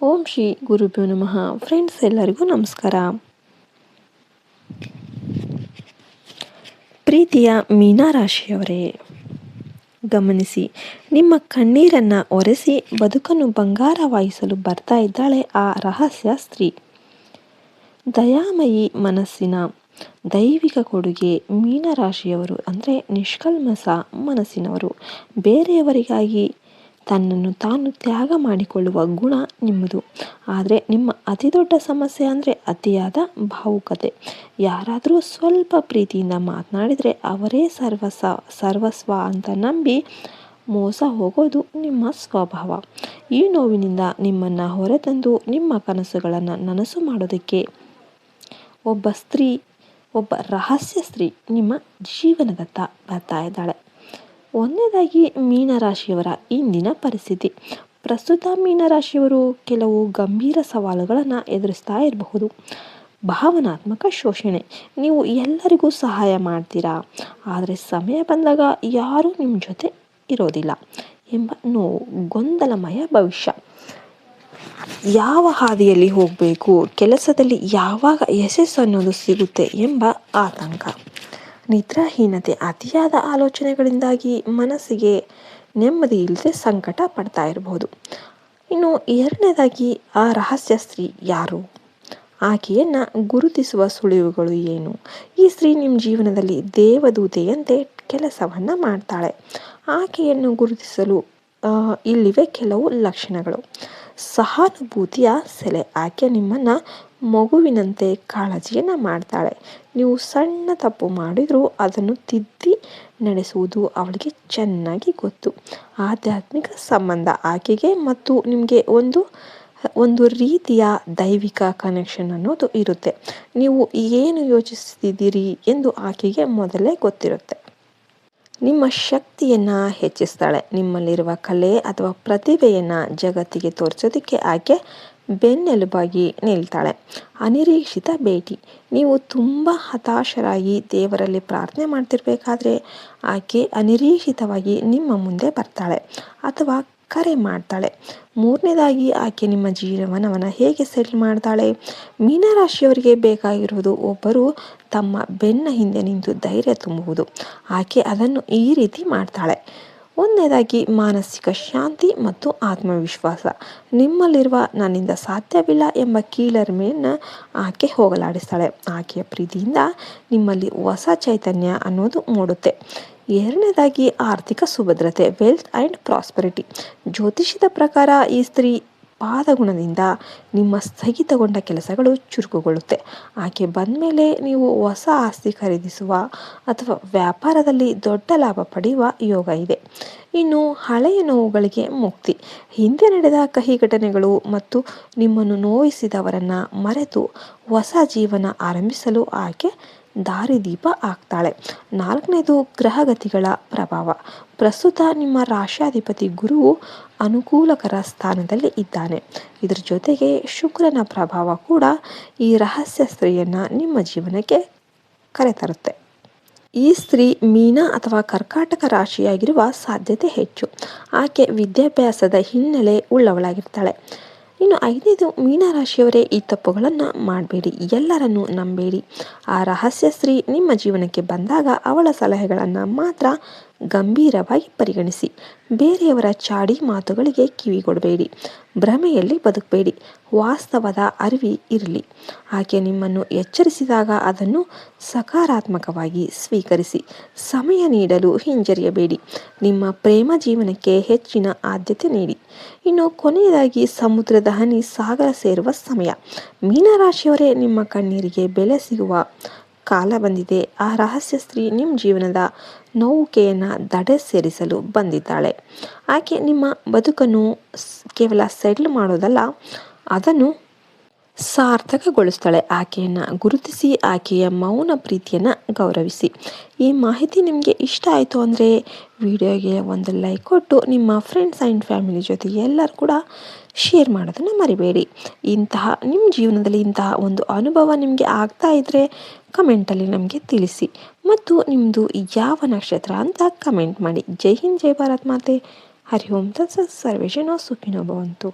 ಓಂ ಶ್ರೀ ಗುರುಭ್ಯೋ ನಮಃ. ಫ್ರೆಂಡ್ಸ್, ಎಲ್ಲರಿಗೂ ನಮಸ್ಕಾರ. ಪ್ರೀತಿಯ ಮೀನರಾಶಿಯವರೇ, ಗಮನಿಸಿ, ನಿಮ್ಮ ಕಣ್ಣೀರನ್ನು ಒರೆಸಿ ಬದುಕನ್ನು ಬಂಗಾರವಾಯಿಸಲು ಬರ್ತಾ ಇದ್ದಾಳೆ ಆ ರಹಸ್ಯ ಸ್ತ್ರೀ. ದಯಾಮಯಿ ಮನಸ್ಸಿನ ದೈವಿಕ ಕೊಡುಗೆ. ಮೀನರಾಶಿಯವರು ಅಂದರೆ ನಿಷ್ಕಲ್ಮಸ ಮನಸ್ಸಿನವರು. ಬೇರೆಯವರಿಗಾಗಿ ತನ್ನನ್ನು ತಾನು ತ್ಯಾಗ ಮಾಡಿಕೊಳ್ಳುವ ಗುಣ ನಿಮ್ಮದು. ಆದರೆ ನಿಮ್ಮ ಅತಿ ದೊಡ್ಡ ಸಮಸ್ಯೆ ಅಂದರೆ ಅತಿಯಾದ ಭಾವುಕತೆ. ಯಾರಾದರೂ ಸ್ವಲ್ಪ ಪ್ರೀತಿಯಿಂದ ಮಾತನಾಡಿದರೆ ಅವರೇ ಸರ್ವಸ್ವ ಅಂತ ನಂಬಿ ಮೋಸ ಹೋಗೋದು ನಿಮ್ಮ ಸ್ವಭಾವ. ಈ ನೋವಿನಿಂದ ನಿಮ್ಮನ್ನು ಹೊರತಂದು ನಿಮ್ಮ ಕನಸುಗಳನ್ನು ನನಸು ಮಾಡೋದಕ್ಕೆ ಒಬ್ಬ ರಹಸ್ಯ ಸ್ತ್ರೀ ನಿಮ್ಮ ಜೀವನದತ್ತ ಬರ್ತಾ ಇದ್ದಾಳೆ. ಒಂದನೇದಾಗಿ, ಮೀನರಾಶಿಯವರ ಇಂದಿನ ಪರಿಸ್ಥಿತಿ. ಪ್ರಸ್ತುತ ಮೀನರಾಶಿಯವರು ಕೆಲವು ಗಂಭೀರ ಸವಾಲುಗಳನ್ನು ಎದುರಿಸ್ತಾ ಇರಬಹುದು. ಭಾವನಾತ್ಮಕ ಶೋಷಣೆ. ನೀವು ಎಲ್ಲರಿಗೂ ಸಹಾಯ ಮಾಡ್ತೀರಾ, ಆದರೆ ಸಮಯ ಬಂದಾಗ ಯಾರೂ ನಿಮ್ಮ ಜೊತೆ ಇರೋದಿಲ್ಲ ಎಂಬ ನೋವು. ಗೊಂದಲಮಯ ಭವಿಷ್ಯ. ಯಾವ ಹಾದಿಯಲ್ಲಿ ಹೋಗಬೇಕು, ಕೆಲಸದಲ್ಲಿ ಯಾವಾಗ ಯಶಸ್ಸು ಅನ್ನೋದು ಸಿಗುತ್ತೆ ಎಂಬ ಆತಂಕ. ನಿದ್ರಾಹೀನತೆ. ಅತಿಯಾದ ಆಲೋಚನೆಗಳಿಂದಾಗಿ ಮನಸ್ಸಿಗೆ ನೆಮ್ಮದಿ ಇಲ್ಲದೆ ಸಂಕಟ ಪಡ್ತಾ ಇರಬಹುದು. ಇನ್ನು ಎರಡನೇದಾಗಿ, ಆ ರಹಸ್ಯ ಸ್ತ್ರೀ ಯಾರು, ಆಕೆಯನ್ನು ಗುರುತಿಸುವ ಸುಳಿವುಗಳು ಏನು? ಈ ಸ್ತ್ರೀ ನಿಮ್ಮ ಜೀವನದಲ್ಲಿ ದೇವದೂತೆಯಂತೆ ಕೆಲಸವನ್ನು ಮಾಡ್ತಾಳೆ. ಆಕೆಯನ್ನು ಗುರುತಿಸಲು ಇಲ್ಲಿವೆ ಕೆಲವು ಲಕ್ಷಣಗಳು. ಸಹಾನುಭೂತಿಯ ಸೆಲೆ. ಆಕೆ ನಿಮ್ಮನ್ನು ಮಗುವಿನಂತೆ ಕಾಳಜಿಯನ್ನು ಮಾಡ್ತಾಳೆ. ನೀವು ಸಣ್ಣ ತಪ್ಪು ಮಾಡಿದರೂ ಅದನ್ನು ತಿದ್ದಿ ನಡೆಸುವುದು ಅವಳಿಗೆ ಚೆನ್ನಾಗಿ ಗೊತ್ತು. ಆಧ್ಯಾತ್ಮಿಕ ಸಂಬಂಧ. ಆಕೆಗೆ ಮತ್ತು ನಿಮಗೆ ಒಂದು ರೀತಿಯ ದೈವಿಕ ಕನೆಕ್ಷನ್ ಅನ್ನೋದು ಇರುತ್ತೆ. ನೀವು ಏನು ಯೋಚಿಸ್ತಿದ್ದೀರಿ ಎಂದು ಆಕೆಗೆ ಮೊದಲೇ ಗೊತ್ತಿರುತ್ತೆ. ನಿಮ್ಮ ಶಕ್ತಿಯನ್ನು ಹೆಚ್ಚಿಸ್ತಾಳೆ. ನಿಮ್ಮಲ್ಲಿರುವ ಕಲೆ ಅಥವಾ ಪ್ರತಿಭೆಯನ್ನು ಜಗತ್ತಿಗೆ ತೋರಿಸೋದಕ್ಕೆ ಆಕೆ ಬೆನ್ನೆಲುಬಾಗಿ ನಿಲ್ತಾಳೆ. ಅನಿರೀಕ್ಷಿತ ಭೇಟಿ. ನೀವು ತುಂಬ ಹತಾಶರಾಗಿ ದೇವರಲ್ಲಿ ಪ್ರಾರ್ಥನೆ ಮಾಡ್ತಿರ್ಬೇಕಾದ್ರೆ ಆಕೆ ಅನಿರೀಕ್ಷಿತವಾಗಿ ನಿಮ್ಮ ಮುಂದೆ ಬರ್ತಾಳೆ ಅಥವಾ ಕರೆ ಮಾಡ್ತಾಳೆ. ಮೂರನೇದಾಗಿ, ಆಕೆ ನಿಮ್ಮ ಜೀವನವನ್ನು ಹೇಗೆ ಸೆಟ್ಲ್ ಮಾಡ್ತಾಳೆ? ಮೀನರಾಶಿಯವರಿಗೆ ಬೇಕಾಗಿರುವುದು ಒಬ್ಬರು ತಮ್ಮ ಬೆನ್ನ ಹಿಂದೆ ನಿಂತು ಧೈರ್ಯ ತುಂಬುವುದು. ಆಕೆ ಅದನ್ನು ಈ ರೀತಿ ಮಾಡ್ತಾಳೆ. ಒಂದನೇದಾಗಿ, ಮಾನಸಿಕ ಶಾಂತಿ ಮತ್ತು ಆತ್ಮವಿಶ್ವಾಸ. ನಿಮ್ಮಲ್ಲಿರುವ ನನ್ನಿಂದ ಸಾಧ್ಯವಿಲ್ಲ ಎಂಬ ಕೀಳರಿಮೆಯನ್ನು ಆಕೆ ಹೋಗಲಾಡಿಸ್ತಾಳೆ. ಆಕೆಯ ಪ್ರೀತಿಯಿಂದ ನಿಮ್ಮಲ್ಲಿ ಹೊಸ ಚೈತನ್ಯ ಅನ್ನೋದು ಮೂಡುತ್ತೆ. ಎರಡನೇದಾಗಿ, ಆರ್ಥಿಕ ಸುಭದ್ರತೆ, ವೆಲ್ತ್ ಆ್ಯಂಡ್ ಪ್ರಾಸ್ಪರಿಟಿ. ಜ್ಯೋತಿಷ್ಯದ ಪ್ರಕಾರ ಈ ಸ್ತ್ರೀ ಪಾದಗುಣದಿಂದ ನಿಮ್ಮ ಸ್ಥಗಿತಗೊಂಡ ಕೆಲಸಗಳು ಚುರುಕುಗೊಳ್ಳುತ್ತೆ. ಆಕೆ ಬಂದ ಮೇಲೆ ನೀವು ಹೊಸ ಆಸ್ತಿ ಖರೀದಿಸುವ ಅಥವಾ ವ್ಯಾಪಾರದಲ್ಲಿ ದೊಡ್ಡ ಲಾಭ ಪಡೆಯುವ ಯೋಗ ಇದೆ. ಇನ್ನು ಹಳೆಯ ನೋವುಗಳಿಗೆ ಮುಕ್ತಿ. ಹಿಂದೆ ನಡೆದ ಕಹಿ ಘಟನೆಗಳು ಮತ್ತು ನಿಮ್ಮನ್ನು ನೋಯಿಸಿದವರನ್ನು ಮರೆತು ಹೊಸ ಜೀವನ ಆರಂಭಿಸಲು ಆಕೆ ದಾರಿದೀಪ ಆಗ್ತಾಳೆ. ನಾಲ್ಕನೇದು, ಗ್ರಹಗತಿಗಳ ಪ್ರಭಾವ. ಪ್ರಸ್ತುತ ನಿಮ್ಮ ರಾಶ್ಯಾಧಿಪತಿ ಗುರುವು ಅನುಕೂಲಕರ ಸ್ಥಾನದಲ್ಲಿ ಇದ್ದಾನೆ. ಇದರ ಜೊತೆಗೆ ಶುಕ್ರನ ಪ್ರಭಾವ ಕೂಡ ಈ ರಹಸ್ಯ ಸ್ತ್ರೀಯನ್ನು ನಿಮ್ಮ ಜೀವನಕ್ಕೆ ಕರೆತರುತ್ತೆ. ಈ ಸ್ತ್ರೀ ಮೀನ ಅಥವಾ ಕರ್ಕಾಟಕ ರಾಶಿಯಾಗಿರುವ ಸಾಧ್ಯತೆ ಹೆಚ್ಚು. ಆಕೆ ವಿದ್ಯಾಭ್ಯಾಸದ ಹಿನ್ನೆಲೆ ಉಳ್ಳವಳಾಗಿರ್ತಾಳೆ. ಇನ್ನು ಐದನೇದು, ಮೀನರಾಶಿಯವರೇ, ಈ ತಪ್ಪುಗಳನ್ನು ಮಾಡಬೇಡಿ, ಎಲ್ಲರನ್ನೂ ನಂಬೇಡಿ. ಆ ರಹಸ್ಯ ಸ್ತ್ರೀ ನಿಮ್ಮ ಜೀವನಕ್ಕೆ ಬಂದಾಗ ಅವಳ ಸಲಹೆಗಳನ್ನು ಮಾತ್ರ ಗಂಭೀರವಾಗಿ ಪರಿಗಣಿಸಿ. ಬೇರೆಯವರ ಚಾಡಿ ಮಾತುಗಳಿಗೆ ಕಿವಿಗೊಡಬೇಡಿ. ಭ್ರಮೆಯಲ್ಲಿ ಬದುಕಬೇಡಿ. ವಾಸ್ತವದ ಅರಿವು ಇರಲಿ. ಆಕೆ ನಿಮ್ಮನ್ನು ಎಚ್ಚರಿಸಿದಾಗ ಅದನ್ನು ಸಕಾರಾತ್ಮಕವಾಗಿ ಸ್ವೀಕರಿಸಿ. ಸಮಯ ನೀಡಲು ಹಿಂಜರಿಯಬೇಡಿ. ನಿಮ್ಮ ಪ್ರೇಮ ಜೀವನಕ್ಕೆ ಹೆಚ್ಚಿನ ಆದ್ಯತೆ ನೀಡಿ. ಇನ್ನು ಕೊನೆಯದಾಗಿ, ಸಮುದ್ರದ ಹನಿ ಸಾಗರ ಸೇರುವ ಸಮಯ. ಮೀನರಾಶಿಯವರೇ, ನಿಮ್ಮ ಕಣ್ಣೀರಿಗೆ ಬೆಲೆ ಸಿಗುವ ಕಾಲ ಬಂದಿದೆ. ಆ ರಹಸ್ಯ ಸ್ತ್ರೀ ನಿಮ್ಮ ಜೀವನದ ನೌಕೆಯನ್ನು ದಡ ಸೇರಿಸಲು ಬಂದಿದ್ದಾಳೆ. ಆಕೆ ನಿಮ್ಮ ಬದುಕನ್ನು ಕೇವಲ ಸೆಟ್ಲ್ ಮಾಡೋದಲ್ಲ, ಅದನ್ನು ಸಾರ್ಥಕಗೊಳಿಸ್ತಾಳೆ. ಆಕೆಯನ್ನು ಗುರುತಿಸಿ, ಆಕೆಯ ಮೌನ ಪ್ರೀತಿಯನ್ನು ಗೌರವಿಸಿ. ಈ ಮಾಹಿತಿ ನಿಮಗೆ ಇಷ್ಟ ಆಯಿತು ಅಂದರೆ ವಿಡಿಯೋಗೆ ಒಂದು ಲೈಕ್ ಕೊಟ್ಟು ನಿಮ್ಮ ಫ್ರೆಂಡ್ಸ್ ಆ್ಯಂಡ್ ಫ್ಯಾಮಿಲಿ ಜೊತೆ ಎಲ್ಲರೂ ಕೂಡ ಶೇರ್ ಮಾಡೋದನ್ನು ಮರಿಬೇಡಿ. ನಿಮ್ಮ ಜೀವನದಲ್ಲಿ ಇಂತಹ ಒಂದು ಅನುಭವ ನಿಮಗೆ ಆಗ್ತಾ ಇದ್ದರೆ ಕಮೆಂಟಲ್ಲಿ ನಮಗೆ ತಿಳಿಸಿ ಮತ್ತು ನಿಮ್ಮದು ಯಾವ ನಕ್ಷತ್ರ ಅಂತ ಕಮೆಂಟ್ ಮಾಡಿ. ಜೈ ಹಿಂದ್, ಜೈ ಭಾರತ್ ಮಾತೆ. ಹರಿ ಓಂ ತತ್ಸತ್. ಸರ್ವೇ ಜನ ಸುಖಿನೋ ಭವಂತು.